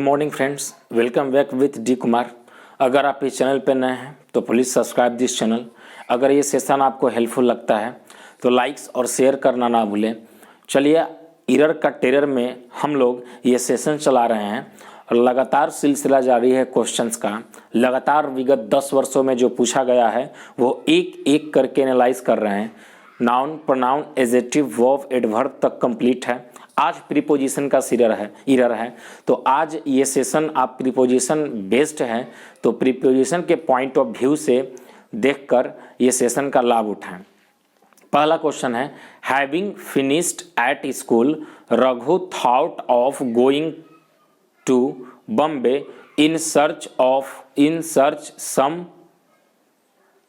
Morning friends, welcome back with D Kumar. अगर आप इस चैनल पर नए हैं तो प्लीज़ सब्सक्राइब दिस चैनल। अगर ये सेशन आपको हेल्पफुल लगता है तो लाइक्स और शेयर करना ना भूलें। चलिए, एरर का टेरर में हम लोग ये सेशन चला रहे हैं और लगातार सिलसिला जारी है क्वेश्चंस का। लगातार विगत 10 वर्षों में जो पूछा गया है वो एक एक करके एनालाइज कर रहे हैं। Noun, pronoun, adjective, verb, adverb तक कंप्लीट है। आज प्रीपोजिशन का एरर है तो आज ये सेशन आप प्रीपोजिशन बेस्ड है तो प्रीपोजिशन के पॉइंट ऑफ व्यू से देखकर ये सेशन का लाभ उठाएं। पहला क्वेश्चन है, having finished at school Raghu thought of going to Bombay in search some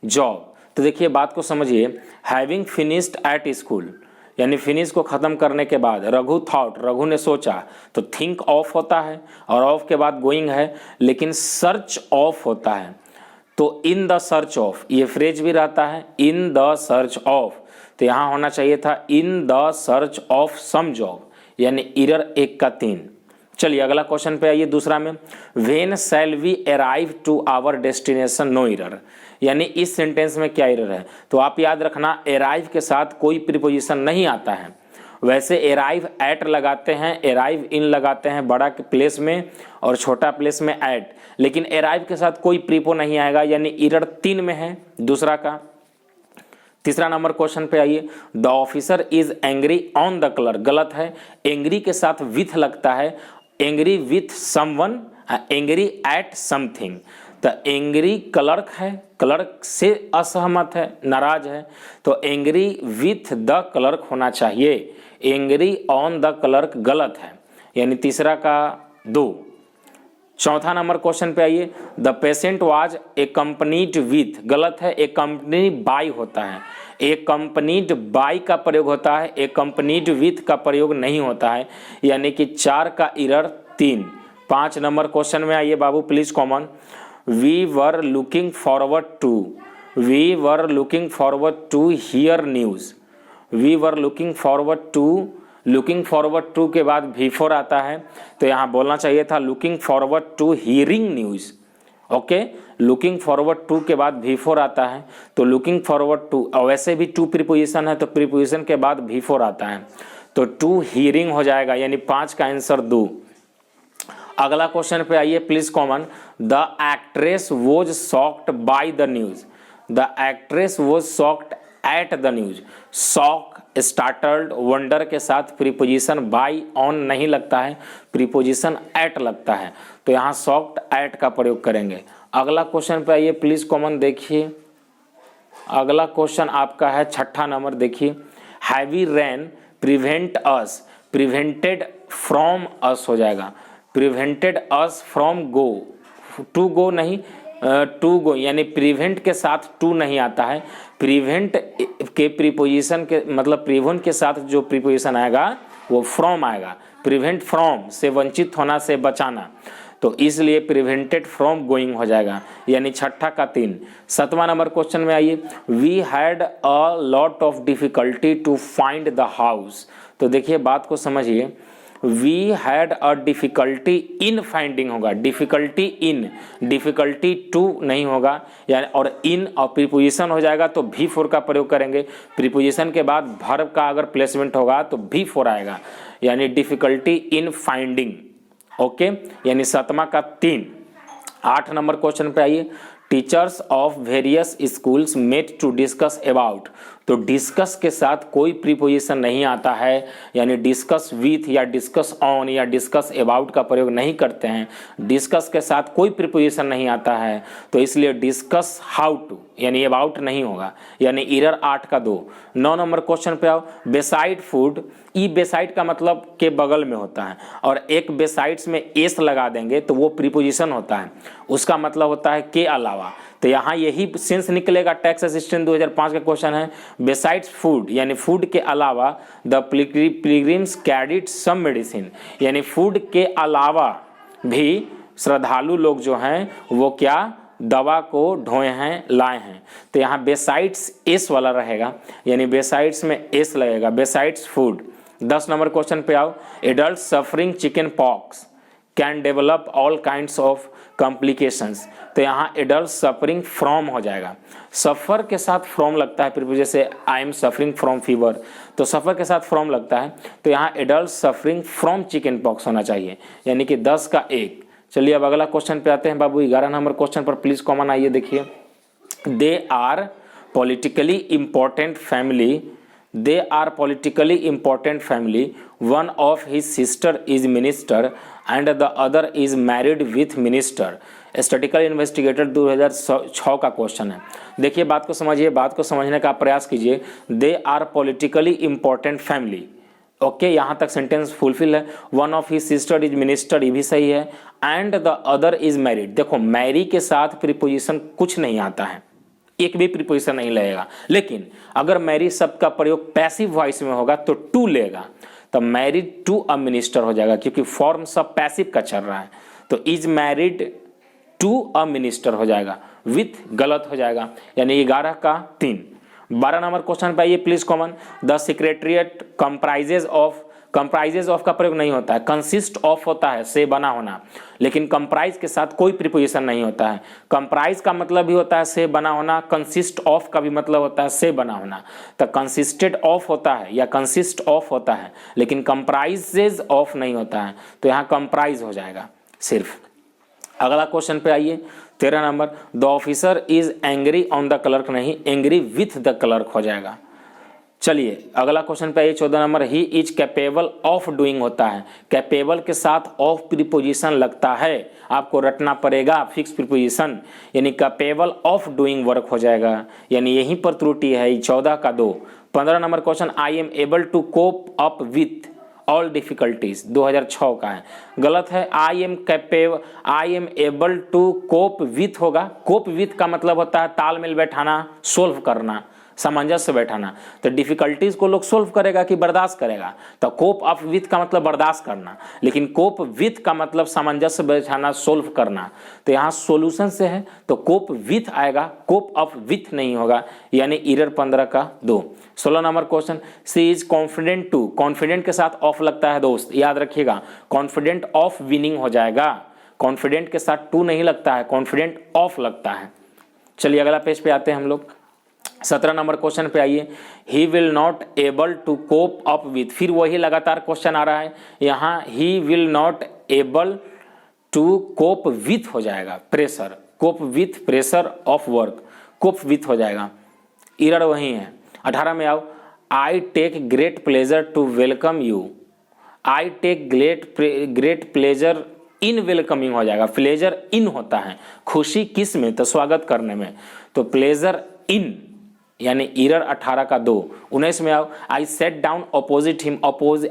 job. तो देखिए बात को समझिए, हैविंग फिनिश्ड एट स्कूल यानी फिनिश को ख़त्म करने के बाद रघु थॉट, रघु ने सोचा, तो थिंक ऑफ होता है और ऑफ के बाद गोइंग है, लेकिन सर्च ऑफ होता है तो इन द सर्च ऑफ ये फ्रेज भी रहता है, इन द सर्च ऑफ। तो यहाँ होना चाहिए था in the search of some job, यानी एरर 1 का 3। चलिए अगला क्वेश्चन पे आइए दूसरा में, when shall we arrive to our destination, no error. यानी इस सेंटेंस में क्या एरर है, तो आप याद रखना अराइव के साथ कोई प्रीपोजिशन नहीं आता है। वैसे अराइव एट लगाते हैं, अराइव इन लगाते हैं बड़ा प्लेस में और छोटा प्लेस में एट, लेकिन अराइव के साथ कोई प्रीपो नहीं आएगा, यानी एरर 3 में है दूसरा का। तीसरा नंबर क्वेश्चन पे आइए, the officer is angry on the clerk, गलत है। एंग्री के साथ विथ लगता है, angry with someone, angry at something. तो एंग्री क्लर्क है, क्लर्क से असहमत है, नाराज है, तो एंग्री विथ द क्लर्क होना चाहिए। एंग्री ऑन द क्लर्क गलत है, यानी तीसरा का 2। चौथा नंबर क्वेश्चन पे आइए, the patient was accompanied with, गलत है। एकम्पनी बाय होता है, एकम्पनीड बाय का प्रयोग होता है, एकम्पनीड विथ का प्रयोग नहीं होता है, यानी कि 4 का एरर 3। 5 नंबर क्वेश्चन में आइए बाबू please common, we were looking forward to hear news. We were looking forward to के बाद V4 आता है, तो यहाँ बोलना चाहिए था looking forward to hearing news. Okay, looking forward to के बाद V4 आता है, तो लुकिंग फॉरवर्ड टू, और वैसे भी टू प्रीपोजिशन है तो प्रीपोजिशन के बाद V4 आता है, तो टू हियरिंग हो जाएगा, यानी 5 का आंसर 2। अगला क्वेश्चन पे आइए please common, the actress was shocked by the news. The actress was shocked at the news. Shock, startled, wonder के साथ प्रीपोजिशन बाय ऑन नहीं लगता है, प्रीपोजिशन एट लगता है, तो यहाँ शॉक्ड एट का प्रयोग करेंगे। अगला क्वेश्चन पे आइए प्लीज कॉमन, देखिए अगला क्वेश्चन आपका है 6ठा नंबर, देखिए heavy rain prevent us, prevented from us हो जाएगा, prevented us from go, to go नहीं, टू गो, यानी प्रिवेंट के साथ टू नहीं आता है। प्रिवेंट के प्रीपोजिशन के मतलब प्रिवेंट के साथ जो प्रीपोजिशन आएगा वो फ्रॉम आएगा, प्रिवेंट फ्रॉम से वंचित होना से बचाना, तो इसलिए प्रिवेंटेड फ्रॉम गोइंग हो जाएगा, यानी 6ठा का 3। 7वां नंबर क्वेश्चन में आइए, we had a lot of difficulty to find the house. तो देखिए बात को समझिए, we had a difficulty in finding होगा, डिफिकल्टी इन, डिफिकल्टी टू नहीं होगा, यानी और इन और प्रीपोजिशन हो जाएगा तो V4 का प्रयोग करेंगे। प्रीपोजिशन के बाद वर्ब का अगर प्लेसमेंट होगा तो V4 आएगा, यानी डिफिकल्टी इन फाइंडिंग। ओके, यानी 7वां का 3। 8 नंबर क्वेश्चन पे आइए, teachers of various schools met to discuss about. तो डिस्कस के साथ कोई प्रीपोजिशन नहीं आता है, यानी डिस्कस विथ या डिस्कस ऑन या डिस्कस अबाउट का प्रयोग नहीं करते हैं। डिस्कस के साथ कोई प्रीपोजिशन नहीं आता है, तो इसलिए डिस्कस हाउ टू, यानी अबाउट नहीं होगा, यानी एरर 8 का 2। 9 नंबर क्वेश्चन पे आओ, बेसाइड फूड, ई बेसाइड का मतलब के बगल में होता है, और एक बेसाइड्स में एस लगा देंगे तो वो प्रीपोजिशन होता है, उसका मतलब होता है के अलावा। तो यहाँ यही सेंस निकलेगा, टैक्स असिस्टेंट 2005 का क्वेश्चन है, बेसाइड्स फूड यानी फूड के अलावा the pilgrims carried some medicine, यानी फूड के अलावा भी श्रद्धालु लोग जो हैं वो क्या दवा को ढोए हैं, लाए हैं। तो यहाँ बेसाइड्स एस वाला रहेगा, यानी बेसाइड्स में एस लगेगा, बेसाइड्स फूड। 10 नंबर क्वेश्चन पे आओ, adult suffering chicken pox can develop all kinds of complications. तो यहाँ एडल्ट सफरिंग फ्रॉम हो जाएगा। सफ़र के साथ फ्रॉम लगता है, फिर जैसे I am suffering from fever, तो सफ़र के साथ फ्रॉम लगता है, तो यहाँ adult suffering from chicken pox होना चाहिए, यानी कि 10 का 1। चलिए अब अगला क्वेश्चन पे आते हैं बाबू। 11 नंबर क्वेश्चन पर प्लीज कॉमन आइए, देखिए। They are politically important family, they are politically important family, one of his sister is minister and the other is married with minister। Statistical investigator 2006 का क्वेश्चन है। देखिए बात को समझिए, बात को समझने का प्रयास कीजिए। They are politically important family, okay, यहाँ तक सेंटेंस फुलफिल है। One of his sister is minister, ये भी सही है। And the other is married, देखो मैरी के साथ प्रीपोजिशन कुछ नहीं आता है, एक भी प्रीपोजिशन नहीं लगेगा। लेकिन अगर मैरिड शब्द का प्रयोग पैसिव वॉइस में होगा तो टू लेगा, तो मैरिड टू अ मिनिस्टर हो जाएगा, क्योंकि फॉर्म सब पैसिव का चल रहा है। तो is married to a minister हो जाएगा, विथ गलत हो जाएगा, यानी 11 का 3। 12 नंबर क्वेश्चन पे आइए please common. The secretariat comprises of का प्रयोग नहीं होता है, कंसिस्ट ऑफ होता है, से बना होना, लेकिन कंप्राइज के साथ कोई प्रीपोजिशन नहीं होता है। कंप्राइज का मतलब भी होता है से बना होना, कंसिस्ट ऑफ का भी मतलब होता है से बना होना। तो कंसिस्टेड ऑफ होता है या कंसिस्ट ऑफ होता है, लेकिन कंप्राइजेज ऑफ नहीं होता है, तो यहाँ कंप्राइज हो जाएगा सिर्फ। अगला क्वेश्चन पे आइए 13 number. The officer is angry on the clerk, नहीं एंग्री विथ द क्लर्क हो जाएगा। चलिए अगला क्वेश्चन पे आइए 14 number. He is capable of doing होता है, कैपेबल के साथ ऑफ प्रीपोजिशन लगता है, आपको रटना पड़ेगा फिक्स प्रीपोजिशन, यानी कैपेबल ऑफ डूइंग वर्क हो जाएगा, यानी यहीं पर त्रुटि है, 14 का 2। 15 number question. I am able to cope up with all difficulties, 2006 का है, गलत है। I am able to cope with होगा, कोप विथ का मतलब होता है तालमेल बैठाना, सोल्व करना, सामंजस्य बैठाना। तो डिफिकल्टीज को लोग सोल्व करेगा कि बर्दाश्त करेगा, तो कोप अप विथ का मतलब बर्दाश्त करना, लेकिन कोप विथ का मतलब सामंजस्य बैठाना, सोल्व करना। तो यहाँ सोल्यूशन से है तो कोप विथ आएगा, कोप अप विथ नहीं होगा, यानी एरर 15 का 2। 16 number question. She is confident to, confident के साथ ऑफ लगता है दोस्त, याद रखिएगा, कॉन्फिडेंट ऑफ विनिंग हो जाएगा, कॉन्फिडेंट के साथ टू नहीं लगता है, कॉन्फिडेंट ऑफ लगता है। चलिए अगला पेज पे आते हैं हम लोग। 17 नंबर क्वेश्चन पे आइए। He will not able to cope up with, फिर वही लगातार क्वेश्चन आ रहा है यहाँ, he will not able to cope with हो जाएगा, pressure, cope with pressure of work, cope with हो जाएगा, एरर वही है। 18 में आओ। I take great pleasure to welcome you, I take great pleasure in welcoming हो जाएगा, प्लेजर इन होता है खुशी किस में, तो स्वागत करने में, तो प्लेजर इन, यानी एरर 18 का 2। 19 में आओ। I sat down opposite him,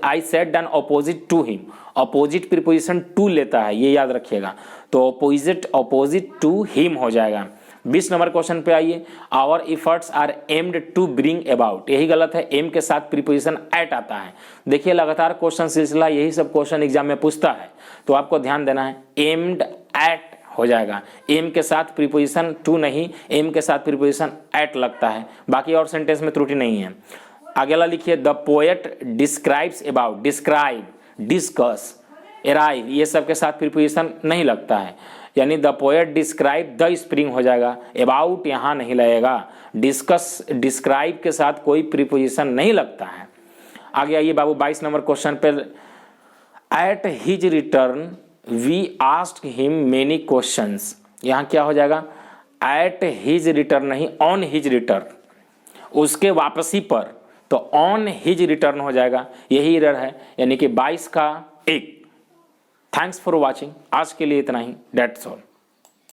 I sat down opposite to him, opposite preposition to लेता है, ये याद रखिएगा, तो अपोजिट टू हिम हो जाएगा। 20 नंबर क्वेश्चन पे आइए। Our efforts are aimed to bring about, यही गलत है, एम के साथ प्रीपोजिशन एट आता है। देखिए लगातार क्वेश्चन सिलसिला यही सब क्वेश्चन एग्जाम में पूछता है, तो आपको ध्यान देना है, एम्ड एट हो जाएगा, एम के साथ प्रीपोजिशन टू नहीं, एम के साथ प्रीपोजिशन एट लगता है, बाकी और सेंटेंस में त्रुटि नहीं है। आगे वाला लिखिए। The poet describes about, describe, discuss, arrive, ये सब के साथ प्रीपोजिशन नहीं लगता है, यानी the poet describe the spring हो जाएगा, अबाउट यहाँ नहीं लगेगा, डिस्कस डिस्क्राइब के साथ कोई प्रीपोजिशन नहीं लगता है। आगे आइए बाबू 22 नंबर क्वेश्चन पर। At his return we asked him many questions, यहाँ क्या हो जाएगा, एट हिज रिटर्न नहीं, ऑन हिज रिटर्न, उसके वापसी पर, तो ऑन हिज रिटर्न हो जाएगा, यही एरर है, यानी कि 22 का 1। थैंक्स फॉर वॉचिंग, आज के लिए इतना ही, डेट्स ऑल।